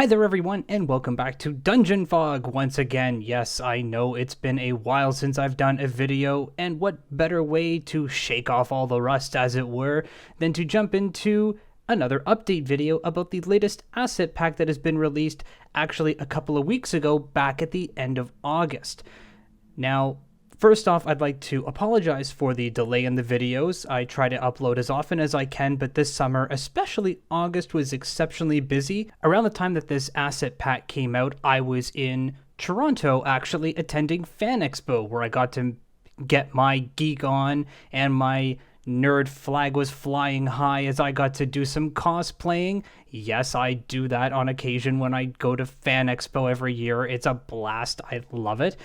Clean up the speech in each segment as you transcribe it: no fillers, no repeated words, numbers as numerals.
Hi there everyone, and welcome back to Dungeon Fog once again. Yes, I know it's been a while since I've done a video, and what better way to shake off all the rust, as it were, than to jump into another update video about the latest asset pack that has been released actually a couple of weeks ago, back at the end of August. Now, first off, I'd like to apologize for the delay in the videos. I try to upload as often as I can, but this summer, especially August, was exceptionally busy. Around the time that this asset pack came out, I was in Toronto actually attending Fan Expo, where I got to get my geek on and my nerd flag was flying high as I got to do some cosplaying. Yes, I do that on occasion when I go to Fan Expo every year. It's a blast. I love it.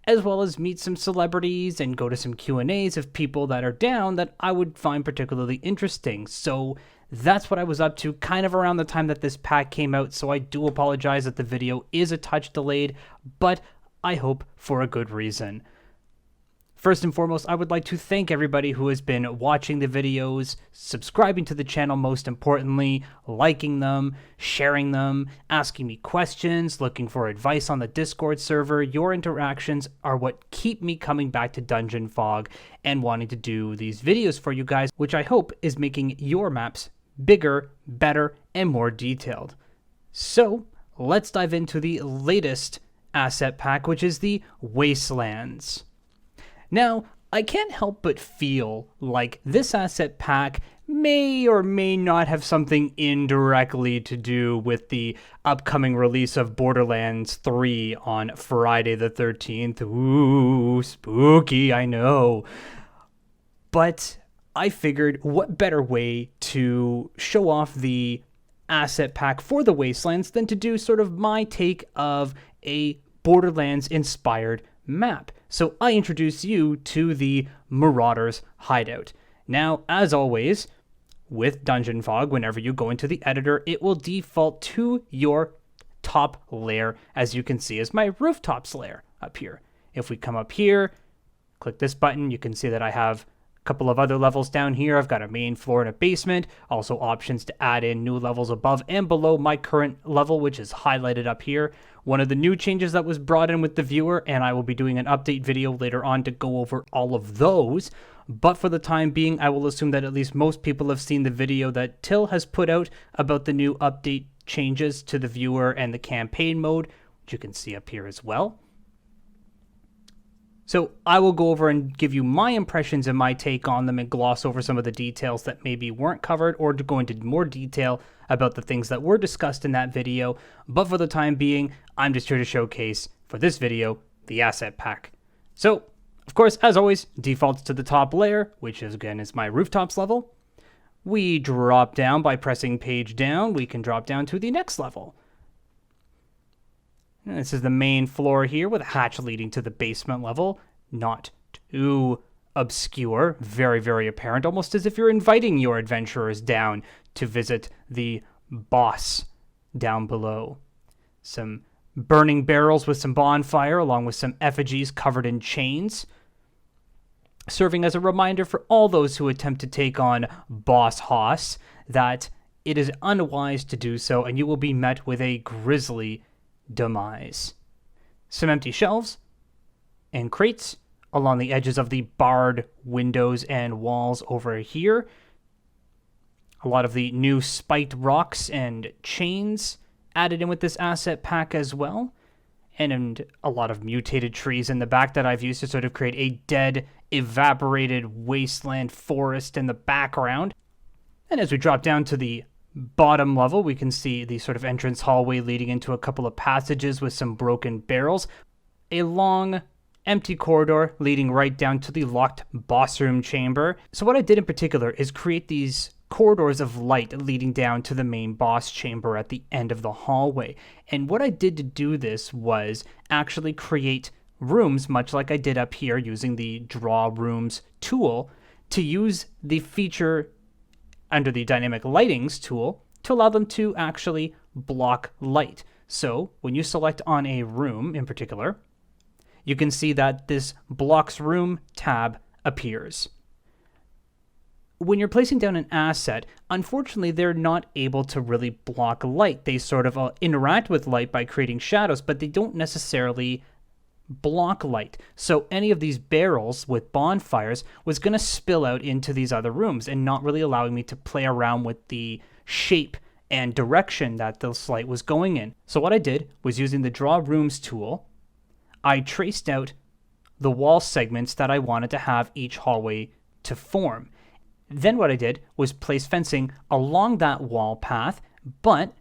As well as meet some celebrities and go to some Q&As of people that are down that I would find particularly interesting. So that's what I was up to kind of around the time that this pack came out. So I do apologize that the video is a touch delayed, but I hope for a good reason. First and foremost, I would like to thank everybody who has been watching the videos, subscribing to the channel most importantly, liking them, sharing them, asking me questions, looking for advice on the Discord server. Your interactions are what keep me coming back to Dungeon Fog and wanting to do these videos for you guys, which I hope is making your maps bigger, better, and more detailed. So, let's dive into the latest asset pack, which is the Wastelands. Now, I can't help but feel like this asset pack may or may not have something indirectly to do with the upcoming release of Borderlands 3 on Friday the 13th. Ooh, spooky, I know. But I figured what better way to show off the asset pack for the Wastelands than to do sort of my take of a Borderlands-inspired map. So I introduce you to the Marauders Hideout. Now, as always, with Dungeon Fog, whenever you go into the editor, it will default to your top layer, as you can see as my rooftops layer up here. If we come up here, click this button, you can see that I have a couple of other levels down here. I've got a main floor and a basement, also options to add in new levels above and below my current level, which is highlighted up here. One of the new changes that was brought in with the viewer, and I will be doing an update video later on to go over all of those. But for the time being, I will assume that at least most people have seen the video that Till has put out about the new update changes to the viewer and the campaign mode, which you can see up here as well. So I will go over and give you my impressions and my take on them and gloss over some of the details that maybe weren't covered, or to go into more detail about the things that were discussed in that video. But for the time being, I'm just here to showcase, for this video, the asset pack. So, of course, as always, defaults to the top layer, which is, again, is my rooftops level. We drop down by pressing page down. We can drop down to the next level. And this is the main floor here with a hatch leading to the basement level. Not too obscure, very, very apparent, almost as if you're inviting your adventurers down to visit the boss down below. Some burning barrels with some bonfire, along with some effigies covered in chains, serving as a reminder for all those who attempt to take on Boss Hoss that it is unwise to do so, and you will be met with a grisly demise. Some empty shelves and crates along the edges of the barred windows and walls over here. A lot of the new spiked rocks and chains added in with this asset pack as well. And a lot of mutated trees in the back that I've used to sort of create a dead, evaporated wasteland forest in the background. And as we drop down to the bottom level, we can see the sort of entrance hallway leading into a couple of passages with some broken barrels. A long, empty corridor leading right down to the locked boss room chamber. So what I did in particular is create these corridors of light leading down to the main boss chamber at the end of the hallway. And what I did to do this was actually create rooms, much like I did up here using the Draw Rooms tool, to use the feature under the Dynamic Lightings tool to allow them to actually block light. So when you select on a room in particular, you can see that this Blocks Room tab appears. when you're placing down an asset, unfortunately, they're not able to really block light. They sort of interact with light by creating shadows, but they don't necessarily block light. So any of these barrels with bonfires was going to spill out into these other rooms and not really allowing me to play around with the shape and direction that this light was going in. So what I did was, using the Draw Rooms tool, I traced out the wall segments that I wanted to have each hallway to form. Then what I did was place fencing along that wall path, but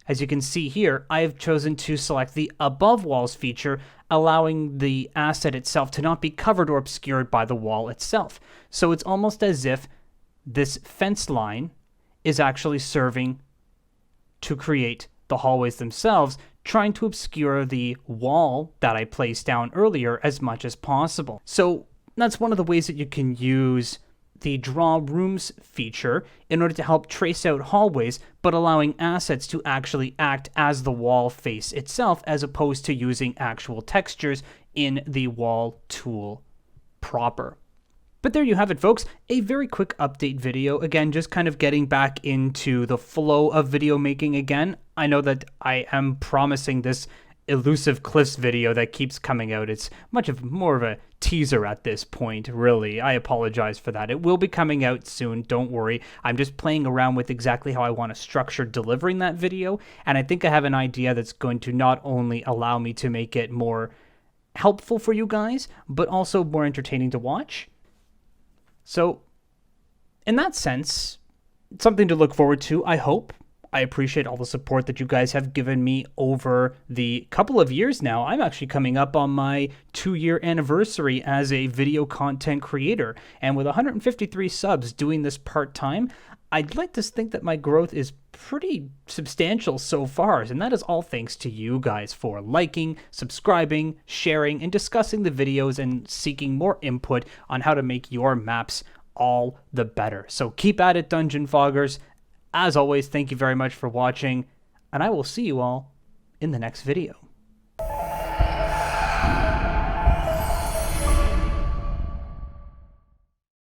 as you can see here, I have chosen to select the above walls feature, allowing the asset itself to not be covered or obscured by the wall itself. So it's almost as if this fence line is actually serving to create the hallways themselves, trying to obscure the wall that I placed down earlier as much as possible. So that's one of the ways that you can use the Draw Rooms feature in order to help trace out hallways, but allowing assets to actually act as the wall face itself, as opposed to using actual textures in the wall tool proper. But there you have it, folks. A very quick update video. Again, just kind of getting back into the flow of video making again. I know that I am promising this elusive cliffs video that keeps coming out. It's more of a teaser at this point, really. I apologize for that. It will be coming out soon, don't worry. I'm just playing around with exactly how I want to structure delivering that video, and I think I have an idea that's going to not only allow me to make it more helpful for you guys, but also more entertaining to watch. So, in that sense, something to look forward to, I hope. I appreciate all the support that you guys have given me over the couple of years now. I'm actually coming up on my 2-year anniversary as a video content creator. And with 153 subs doing this part-time, I'd like to think that my growth is pretty substantial so far. And that is all thanks to you guys for liking, subscribing, sharing, and discussing the videos and seeking more input on how to make your maps all the better. So keep at it, Dungeon Foggers. As always, thank you very much for watching, and I will see you all in the next video.